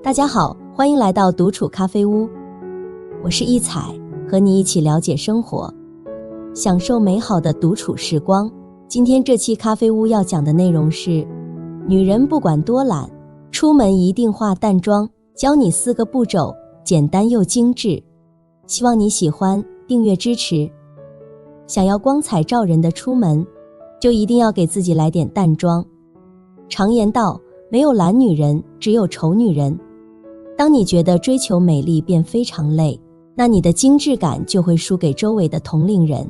大家好，欢迎来到独处咖啡屋，我是一彩，和你一起了解生活，享受美好的独处时光。今天这期咖啡屋要讲的内容是，女人不管多懒，出门一定化淡妆，教你4个步骤，简单又精致。希望你喜欢，订阅支持。想要光彩照人的出门，就一定要给自己来点淡妆。常言道，没有懒女人，只有丑女人。当你觉得追求美丽变非常累，那你的精致感就会输给周围的同龄人。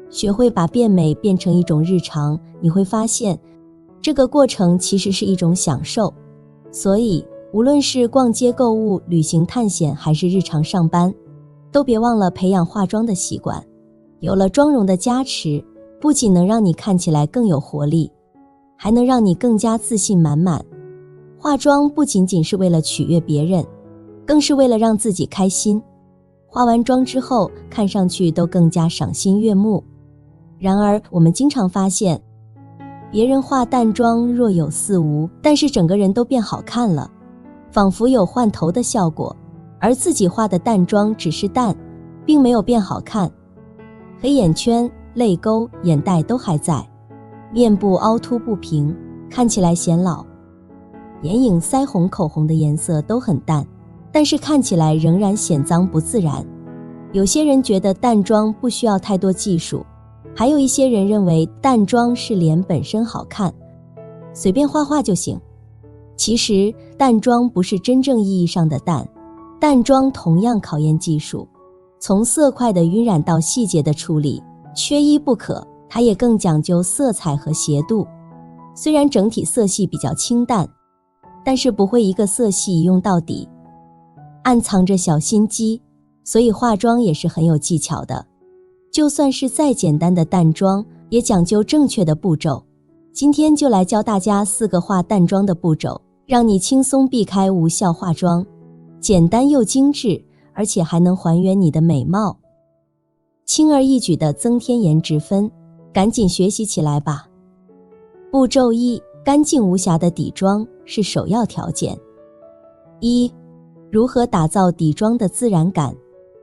学会把变美变成一种日常，你会发现，这个过程其实是一种享受。所以，无论是逛街购物、旅行探险，还是日常上班，都别忘了培养化妆的习惯。有了妆容的加持，不仅能让你看起来更有活力，还能让你更加自信满满。化妆不仅仅是为了取悦别人，更是为了让自己开心。化完妆之后，看上去都更加赏心悦目。然而，我们经常发现，别人化淡妆若有似无，但是整个人都变好看了，仿佛有换头的效果，而自己化的淡妆只是淡，并没有变好看。黑眼圈、泪沟、眼袋都还在，面部凹凸不平，看起来显老。眼影、腮红、口红的颜色都很淡，但是看起来仍然显脏不自然。有些人觉得淡妆不需要太多技术，还有一些人认为淡妆是脸本身好看，随便画画就行。其实淡妆不是真正意义上的淡，淡妆同样考验技术，从色块的晕染到细节的处理，缺一不可。它也更讲究色彩和斜度。虽然整体色系比较清淡，但是不会一个色系用到底，暗藏着小心机，所以化妆也是很有技巧的。就算是再简单的淡妆，也讲究正确的步骤。今天就来教大家4个化淡妆的步骤，让你轻松避开无效化妆，简单又精致，而且还能还原你的美貌，轻而易举地增添颜值分，赶紧学习起来吧。步骤1，干净无瑕的底妆是首要条件。1，如何打造底妆的自然感？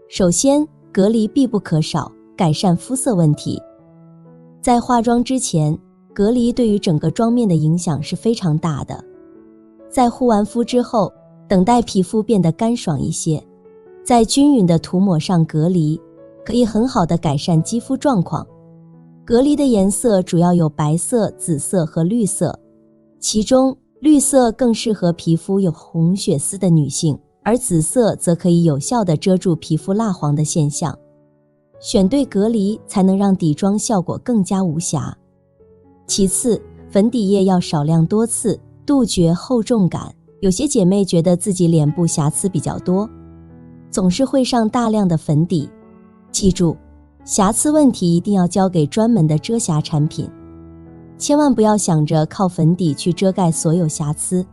首先，隔离必不可少，改善肤色问题。在化妆之前，隔离对于整个妆面的影响是非常大的。在护完肤之后，等待皮肤变得干爽一些，在均匀的涂抹上隔离，可以很好的改善肌肤状况。隔离的颜色主要有白色、紫色和绿色，其中绿色更适合皮肤有红血丝的女性，而紫色则可以有效地遮住皮肤蜡黄的现象。选对隔离才能让底妆效果更加无瑕。其次，粉底液要少量多次，杜绝厚重感。有些姐妹觉得自己脸部瑕疵比较多，总是会上大量的粉底。记住，瑕疵问题一定要交给专门的遮瑕产品，千万不要想着靠粉底去遮盖所有瑕疵，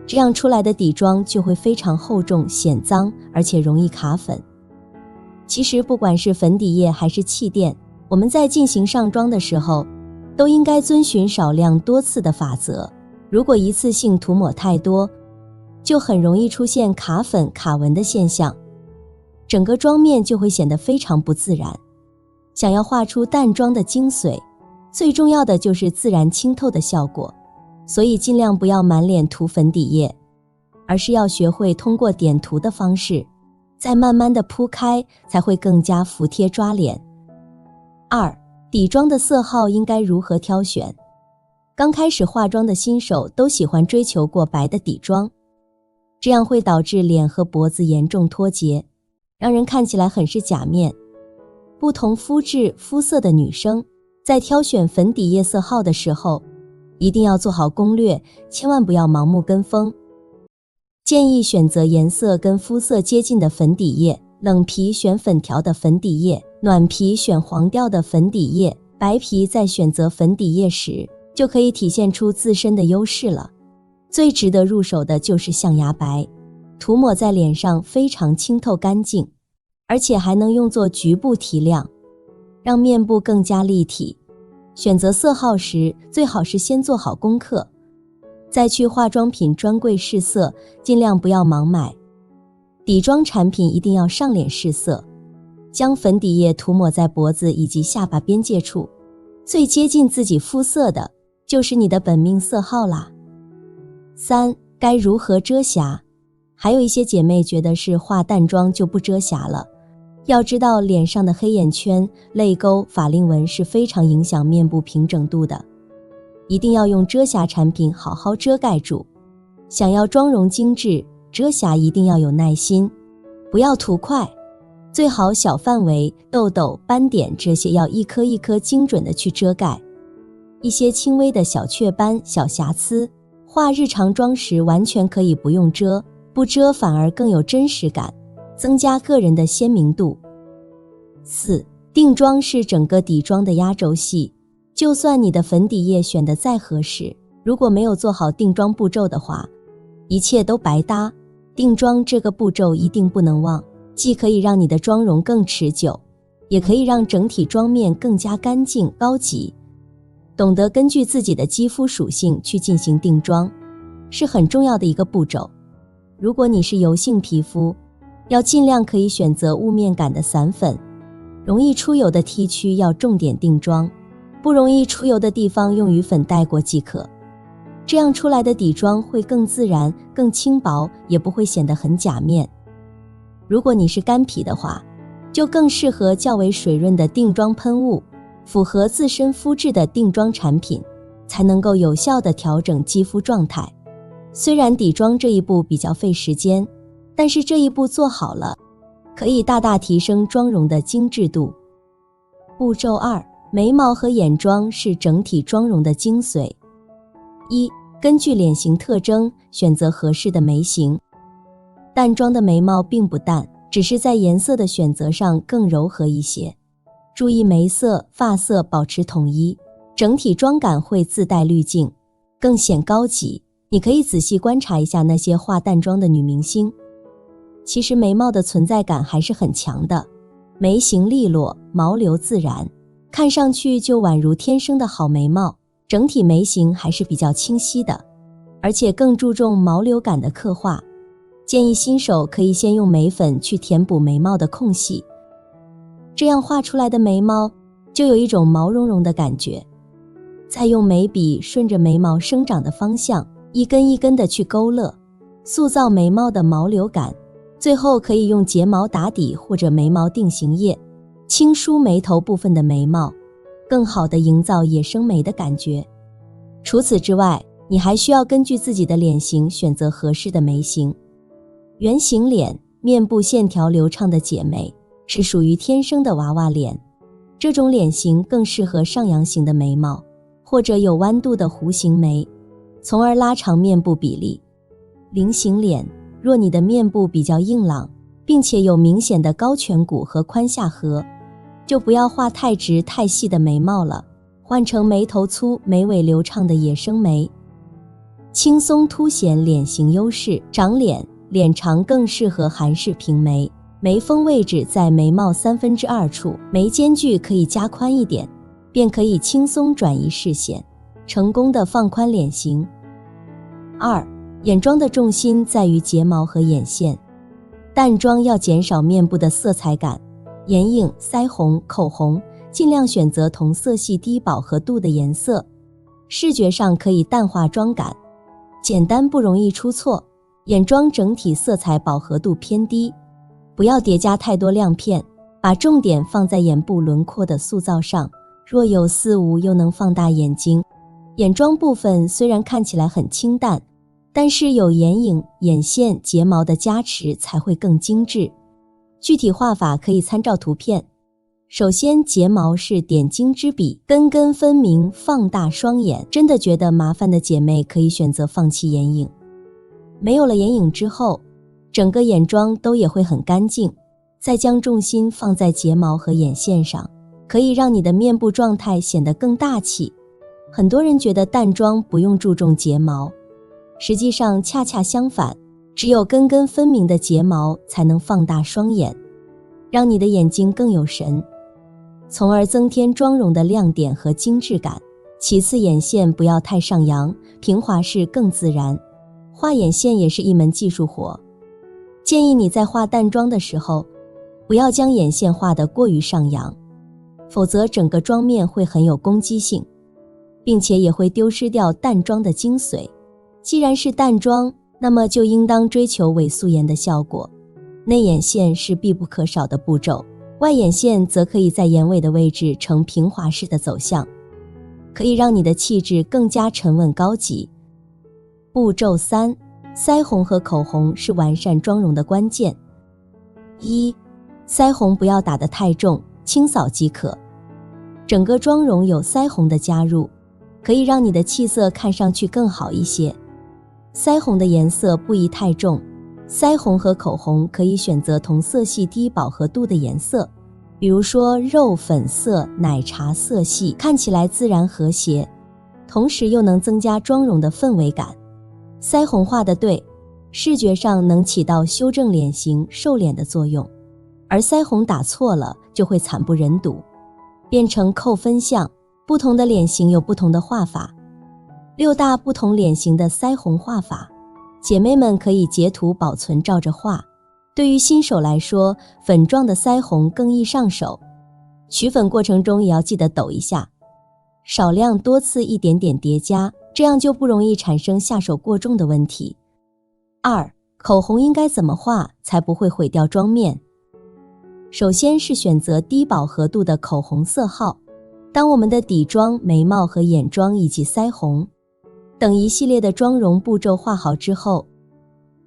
这样出来的底妆就会非常厚重、显脏，而且容易卡粉。其实不管是粉底液还是气垫，我们在进行上妆的时候，都应该遵循少量多次的法则。如果一次性涂抹太多，就很容易出现卡粉、卡纹的现象，整个妆面就会显得非常不自然。想要画出淡妆的精髓，最重要的就是自然清透的效果，所以尽量不要满脸涂粉底液，而是要学会通过点涂的方式，再慢慢的铺开，才会更加服帖抓脸。2，底妆的色号应该如何挑选？刚开始化妆的新手都喜欢追求过白的底妆，这样会导致脸和脖子严重脱节，让人看起来很是假面。不同肤质、肤色的女生在挑选粉底液色号的时候，一定要做好攻略，千万不要盲目跟风。建议选择颜色跟肤色接近的粉底液，冷皮选粉条的粉底液，暖皮选黄调的粉底液，白皮在选择粉底液时，就可以体现出自身的优势了。最值得入手的就是象牙白，涂抹在脸上非常清透干净，而且还能用作局部提亮，让面部更加立体。选择色号时，最好是先做好功课，再去化妆品专柜试色，尽量不要盲买。底妆产品一定要上脸试色，将粉底液涂抹在脖子以及下巴边界处，最接近自己肤色的就是你的本命色号啦。3. 该如何遮瑕？还有一些姐妹觉得是化淡妆就不遮瑕了，要知道脸上的黑眼圈、泪沟、法令纹是非常影响面部平整度的，一定要用遮瑕产品好好遮盖住。想要妆容精致，遮瑕一定要有耐心，不要图快，最好小范围，痘痘、斑点这些要一颗一颗精准的去遮盖。一些轻微的小雀斑、小瑕疵，化日常妆时完全可以不用遮，不遮反而更有真实感，增加个人的鲜明度。4. 定妆是整个底妆的压轴戏，就算你的粉底液选得再合适，如果没有做好定妆步骤的话，一切都白搭。定妆这个步骤一定不能忘，既可以让你的妆容更持久，也可以让整体妆面更加干净高级。懂得根据自己的肌肤属性去进行定妆，是很重要的一个步骤。如果你是油性皮肤，要尽量可以选择雾面感的散粉，容易出油的 T 区要重点定妆，不容易出油的地方用余粉带过即可。这样出来的底妆会更自然、更轻薄，也不会显得很假面。如果你是干皮的话，就更适合较为水润的定妆喷雾，符合自身肤质的定妆产品，才能够有效地调整肌肤状态。虽然底妆这一步比较费时间，但是这一步做好了，可以大大提升妆容的精致度。步骤2，眉毛和眼妆是整体妆容的精髓。1. 根据脸型特征选择合适的眉形。淡妆的眉毛并不淡，只是在颜色的选择上更柔和一些。注意眉色、发色保持统一，整体妆感会自带滤镜，更显高级。你可以仔细观察一下那些化淡妆的女明星，其实眉毛的存在感还是很强的，眉形利落，毛流自然，看上去就宛如天生的好眉毛。整体眉形还是比较清晰的，而且更注重毛流感的刻画。建议新手可以先用眉粉去填补眉毛的空隙，这样画出来的眉毛就有一种毛茸茸的感觉。再用眉笔顺着眉毛生长的方向，一根一根的去勾勒，塑造眉毛的毛流感。最后可以用睫毛打底或者眉毛定型液，轻梳眉头部分的眉毛，更好地营造野生眉的感觉。除此之外，你还需要根据自己的脸型选择合适的眉形。圆形脸，面部线条流畅的姐妹，是属于天生的娃娃脸，这种脸型更适合上扬型的眉毛，或者有弯度的弧形眉，从而拉长面部比例。菱形脸，若你的面部比较硬朗，并且有明显的高颧骨和宽下颌，就不要画太直太细的眉毛了，换成眉头粗、眉尾流畅的野生眉，轻松凸显脸型优势。长脸，脸长更适合韩式平眉，眉峰位置在眉毛2/3处，眉间距可以加宽一点，便可以轻松转移视线，成功的放宽脸型。2. 眼妆的重心在于睫毛和眼线，淡妆要减少面部的色彩感，眼影、腮红、口红尽量选择同色系低饱和度的颜色，视觉上可以淡化妆感，简单不容易出错。眼妆整体色彩饱和度偏低，不要叠加太多亮片，把重点放在眼部轮廓的塑造上，若有似无又能放大眼睛。眼妆部分虽然看起来很清淡，但是有眼影、眼线、睫毛的加持才会更精致。具体画法可以参照图片。首先，睫毛是点睛之笔，根根分明，放大双眼。真的觉得麻烦的姐妹可以选择放弃眼影。没有了眼影之后，整个眼妆都也会很干净。再将重心放在睫毛和眼线上，可以让你的面部状态显得更大气。很多人觉得淡妆不用注重睫毛，实际上恰恰相反，只有根根分明的睫毛才能放大双眼，让你的眼睛更有神，从而增添妆容的亮点和精致感。其次，眼线不要太上扬，平滑式更自然。画眼线也是一门技术活，建议你在画淡妆的时候，不要将眼线画得过于上扬，否则整个妆面会很有攻击性，并且也会丢失掉淡妆的精髓。既然是淡妆，那么就应当追求伪素颜的效果。内眼线是必不可少的步骤，外眼线则可以在眼尾的位置呈平滑式的走向，可以让你的气质更加沉稳高级。步骤3，腮红和口红是完善妆容的关键。1，腮红不要打得太重，轻扫即可。整个妆容有腮红的加入，可以让你的气色看上去更好一些。腮红的颜色不宜太重，腮红和口红可以选择同色系低饱和度的颜色，比如说肉粉色、奶茶色系，看起来自然和谐，同时又能增加妆容的氛围感。腮红画得对，视觉上能起到修正脸型、瘦脸的作用，而腮红打错了就会惨不忍睹，变成扣分项。不同的脸型有不同的画法，6大不同脸型的腮红画法，姐妹们可以截图保存照着画。对于新手来说，粉状的腮红更易上手，取粉过程中也要记得抖一下，少量多次一点点叠加，这样就不容易产生下手过重的问题。2，口红应该怎么画才不会毁掉妆面？首先是选择低饱和度的口红色号。当我们的底妆、眉毛和眼妆以及腮红等一系列的妆容步骤画好之后，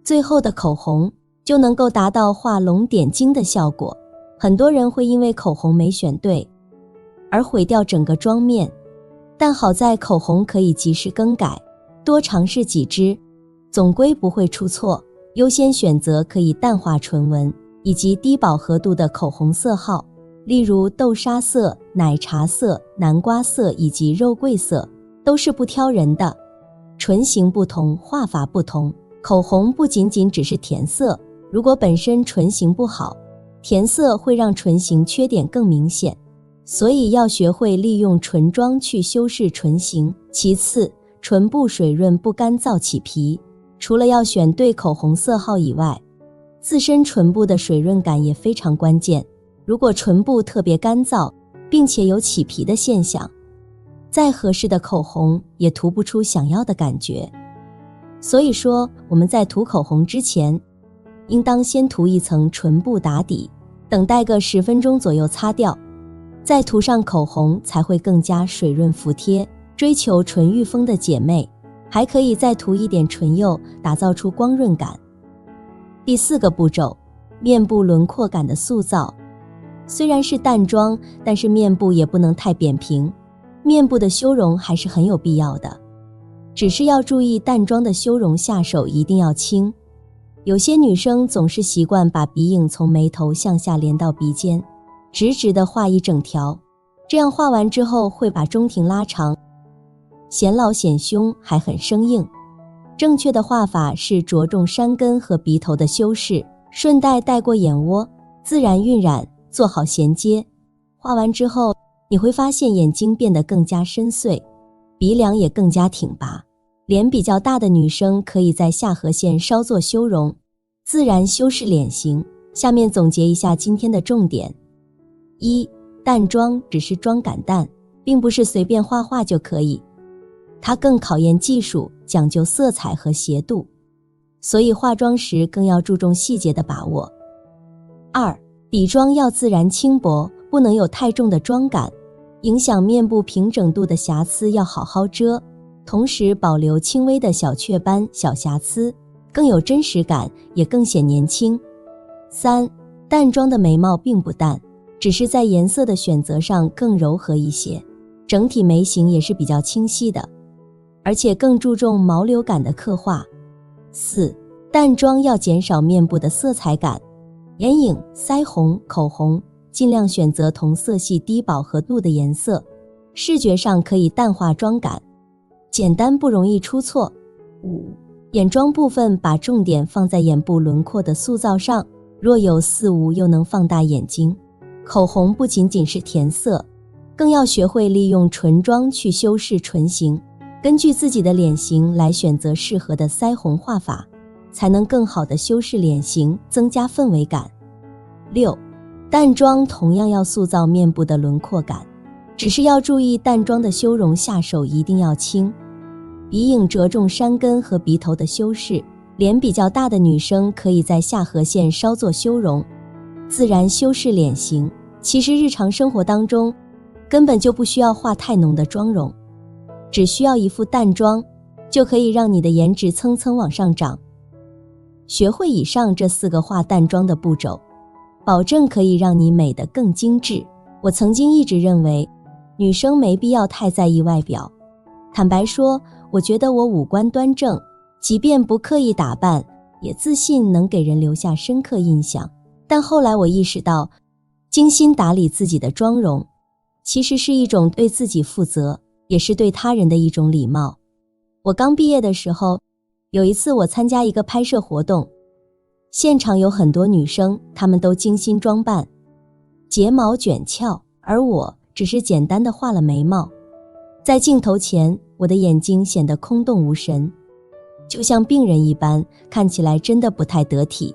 最后的口红就能够达到画龙点睛的效果。很多人会因为口红没选对而毁掉整个妆面，但好在口红可以及时更改，多尝试几支，总归不会出错。优先选择可以淡化唇纹以及低饱和度的口红色号，例如豆沙色、奶茶色、南瓜色以及肉桂色，都是不挑人的。唇型不同，画法不同，口红不仅仅只是填色，如果本身唇型不好，填色会让唇型缺点更明显，所以要学会利用唇妆去修饰唇型。其次，唇部水润不干燥起皮，除了要选对口红色号以外，自身唇部的水润感也非常关键。如果唇部特别干燥，并且有起皮的现象，再合适的口红也涂不出想要的感觉。所以说，我们在涂口红之前，应当先涂一层唇部打底，等待个10分钟左右擦掉，再涂上口红才会更加水润服帖。追求唇欲风的姐妹，还可以再涂一点唇釉，打造出光润感。第4个步骤，面部轮廓感的塑造。虽然是淡妆，但是面部也不能太扁平，面部的修容还是很有必要的。只是要注意淡妆的修容下手一定要轻。有些女生总是习惯把鼻影从眉头向下连到鼻尖，直直地画一整条，这样画完之后会把中庭拉长，显老显凶，还很生硬。正确的画法是着重山根和鼻头的修饰，顺带带过眼窝，自然晕染，做好衔接。画完之后，你会发现眼睛变得更加深邃，鼻梁也更加挺拔。脸比较大的女生可以在下颌线稍作修容，自然修饰脸型。下面总结一下今天的重点。1，淡妆只是妆感淡，并不是随便画画就可以，它更考验技术，讲究色彩和斜度，所以化妆时更要注重细节的把握。2，底妆要自然轻薄，不能有太重的妆感，影响面部平整度的瑕疵要好好遮，同时保留轻微的小雀斑、小瑕疵，更有真实感，也更显年轻。3，淡妆的眉毛并不淡，只是在颜色的选择上更柔和一些，整体眉形也是比较清晰的，而且更注重毛流感的刻画。4，淡妆要减少面部的色彩感，眼影、腮红、口红尽量选择同色系低饱和度的颜色，视觉上可以淡化妆感，简单不容易出错。5，眼妆部分把重点放在眼部轮廓的塑造上，若有似无又能放大眼睛。口红不仅仅是填色，更要学会利用唇妆去修饰唇形，根据自己的脸型来选择适合的腮红画法，才能更好地修饰脸型，增加氛围感。6. 淡妆同样要塑造面部的轮廓感，只是要注意淡妆的修容下手一定要轻，鼻影着重山根和鼻头的修饰，脸比较大的女生可以在下颌线稍作修容，自然修饰脸型。其实日常生活当中根本就不需要化太浓的妆容，只需要一副淡妆就可以让你的颜值蹭蹭往上涨。学会以上这4个化淡妆的步骤，保证可以让你美得更精致。我曾经一直认为女生没必要太在意外表，坦白说，我觉得我五官端正，即便不刻意打扮，也自信能给人留下深刻印象。但后来我意识到，精心打理自己的妆容，其实是一种对自己负责，也是对他人的一种礼貌。我刚毕业的时候，有一次我参加一个拍摄活动，现场有很多女生，她们都精心装扮，睫毛卷翘，而我只是简单的画了眉毛。在镜头前，我的眼睛显得空洞无神，就像病人一般，看起来真的不太得体。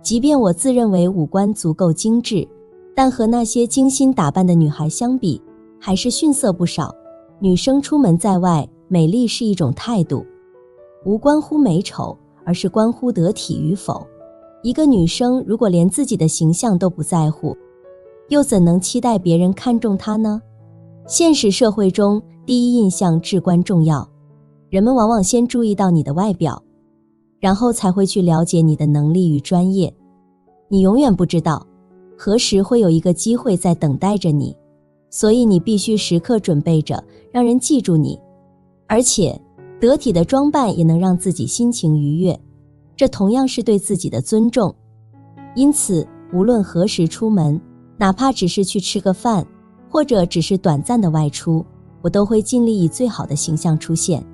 即便我自认为五官足够精致，但和那些精心打扮的女孩相比，还是逊色不少。女生出门在外，美丽是一种态度，无关乎美丑，而是关乎得体与否。一个女生如果连自己的形象都不在乎，又怎能期待别人看重她呢？现实社会中，第一印象至关重要，人们往往先注意到你的外表，然后才会去了解你的能力与专业。你永远不知道何时会有一个机会在等待着你，所以你必须时刻准备着，让人记住你。而且得体的装扮也能让自己心情愉悦，这同样是对自己的尊重。因此无论何时出门，哪怕只是去吃个饭，或者只是短暂的外出，我都会尽力以最好的形象出现。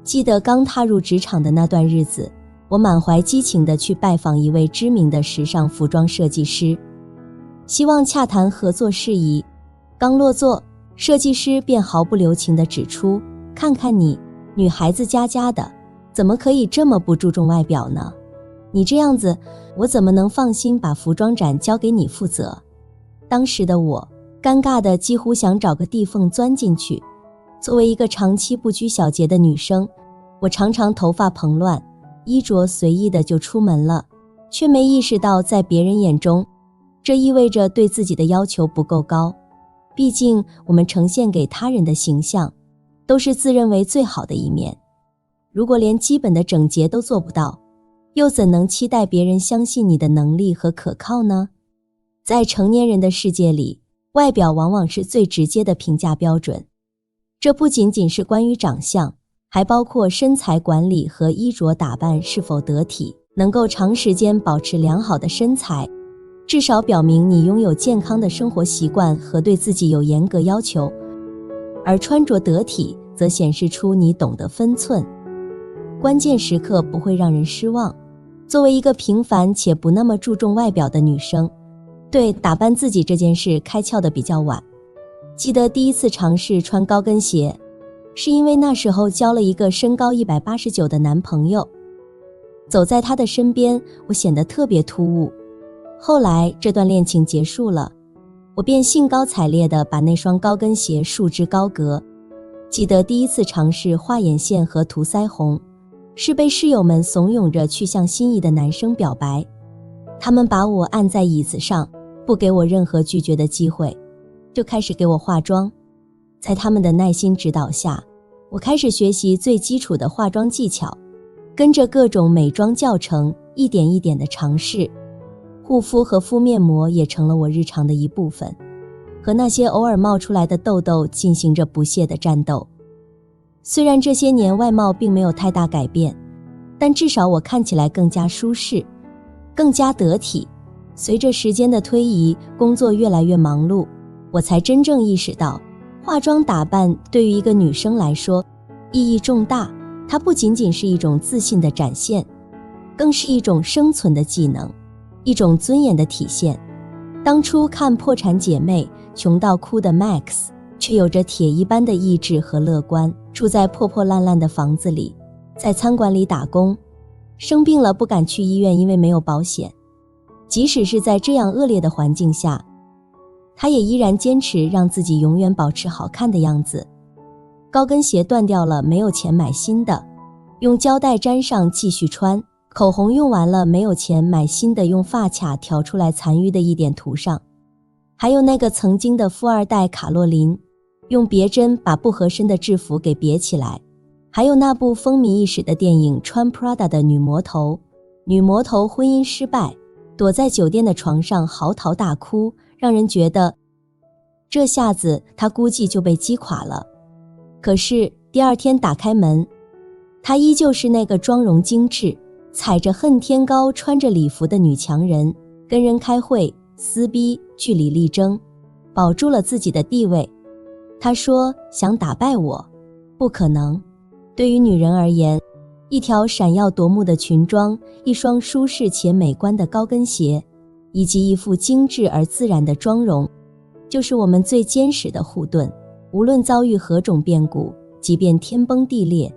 记得刚踏入职场的那段日子，我满怀激情地去拜访一位知名的时尚服装设计师，希望洽谈合作事宜。刚落座，设计师便毫不留情地指出，看看你，女孩子家家的，怎么可以这么不注重外表呢？你这样子，我怎么能放心把服装展交给你负责？当时的我尴尬的几乎想找个地缝钻进去。作为一个长期不拘小节的女生，我常常头发蓬乱，衣着随意的就出门了，却没意识到在别人眼中，这意味着对自己的要求不够高。毕竟我们呈现给他人的形象，都是自认为最好的一面。如果连基本的整洁都做不到，又怎能期待别人相信你的能力和可靠呢？在成年人的世界里，外表往往是最直接的评价标准。这不仅仅是关于长相，还包括身材管理和衣着打扮是否得体。能够长时间保持良好的身材，至少表明你拥有健康的生活习惯和对自己有严格要求，而穿着得体则显示出你懂得分寸，关键时刻不会让人失望。作为一个平凡且不那么注重外表的女生，对打扮自己这件事开窍的比较晚。记得第一次尝试穿高跟鞋，是因为那时候交了一个身高189的男朋友，走在他的身边，我显得特别突兀。后来这段恋情结束了，我便兴高采烈地把那双高跟鞋束之高阁。记得第一次尝试画眼线和涂腮红，是被室友们怂恿着去向心仪的男生表白。他们把我按在椅子上，不给我任何拒绝的机会，就开始给我化妆。在他们的耐心指导下，我开始学习最基础的化妆技巧，跟着各种美妆教程一点一点地尝试。护肤和敷面膜也成了我日常的一部分，和那些偶尔冒出来的痘痘进行着不懈的战斗。虽然这些年外貌并没有太大改变，但至少我看起来更加舒适，更加得体。随着时间的推移，工作越来越忙碌，我才真正意识到，化妆打扮对于一个女生来说意义重大。它不仅仅是一种自信的展现，更是一种生存的技能，一种尊严的体现。当初看《破产姐妹》穷到哭的 Max 却有着铁一般的意志和乐观，住在破破烂烂的房子里，在餐馆里打工，生病了不敢去医院，因为没有保险。即使是在这样恶劣的环境下，他也依然坚持让自己永远保持好看的样子。高跟鞋断掉了，没有钱买新的，用胶带粘上继续穿；口红用完了，没有钱买新的，用发卡挑出来残余的一点涂上。还有那个曾经的富二代卡洛琳，用别针把不合身的制服给别起来。还有那部风靡一时的电影《穿 Prada 的女魔头》，女魔头婚姻失败，躲在酒店的床上嚎啕大哭，让人觉得这下子她估计就被击垮了。可是第二天打开门，她依旧是那个妆容精致，踩着恨天高，穿着礼服的女强人，跟人开会撕逼，据理力争，保住了自己的地位。她说想打败我，不可能。对于女人而言，一条闪耀夺目的裙装，一双舒适且美观的高跟鞋，以及一副精致而自然的妆容，就是我们最坚实的护盾。无论遭遇何种变故，即便天崩地裂，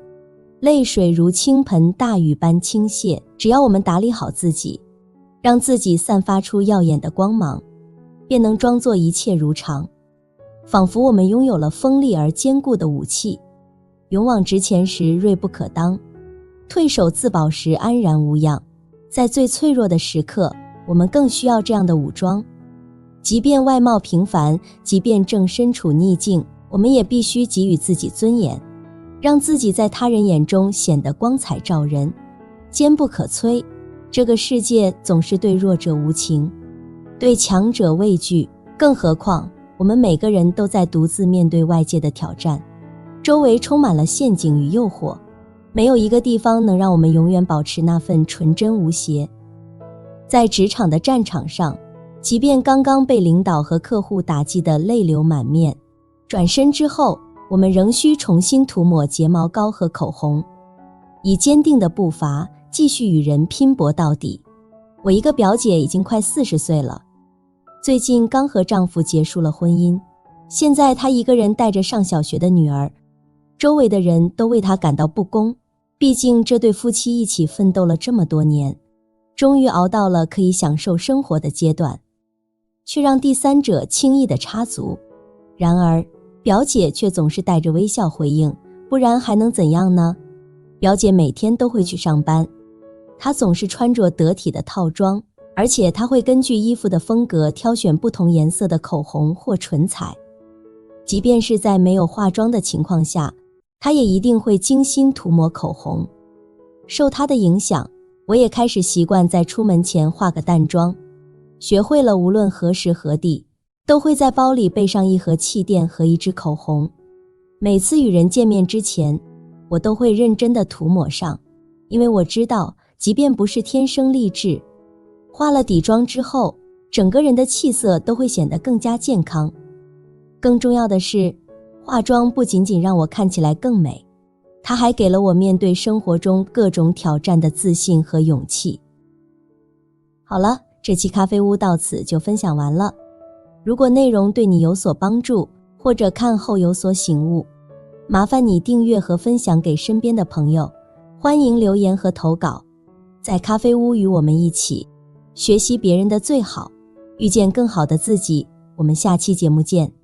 泪水如倾盆大雨般倾泻，只要我们打理好自己，让自己散发出耀眼的光芒，便能装作一切如常，仿佛我们拥有了锋利而坚固的武器。勇往直前时锐不可当，退守自保时安然无恙。在最脆弱的时刻，我们更需要这样的武装。即便外貌平凡，即便正身处逆境，我们也必须给予自己尊严，让自己在他人眼中显得光彩照人，坚不可摧。这个世界总是对弱者无情，对强者畏惧，更何况我们每个人都在独自面对外界的挑战，周围充满了陷阱与诱惑，没有一个地方能让我们永远保持那份纯真无邪。在职场的战场上，即便刚刚被领导和客户打击得泪流满面，转身之后，我们仍需重新涂抹睫毛膏和口红，以坚定的步伐继续与人拼搏到底。我一个表姐已经快40岁了，最近刚和丈夫结束了婚姻，现在她一个人带着上小学的女儿，周围的人都为她感到不公，毕竟这对夫妻一起奋斗了这么多年，终于熬到了可以享受生活的阶段，却让第三者轻易地插足。然而表姐却总是带着微笑回应，不然还能怎样呢？表姐每天都会去上班，她总是穿着得体的套装，而且她会根据衣服的风格挑选不同颜色的口红或唇彩。即便是在没有化妆的情况下，她也一定会精心涂抹口红。受她的影响，我也开始习惯在出门前化个淡妆，学会了无论何时何地，都会在包里备上一盒气垫和一支口红。每次与人见面之前，我都会认真地涂抹上，因为我知道，即便不是天生丽质，化了底妆之后，整个人的气色都会显得更加健康。更重要的是，化妆不仅仅让我看起来更美，它还给了我面对生活中各种挑战的自信和勇气。好了，这期咖啡屋到此就分享完了。如果内容对你有所帮助，或者看后有所醒悟，麻烦你订阅和分享给身边的朋友，欢迎留言和投稿。在咖啡屋与我们一起学习别人的最好，遇见更好的自己。我们下期节目见。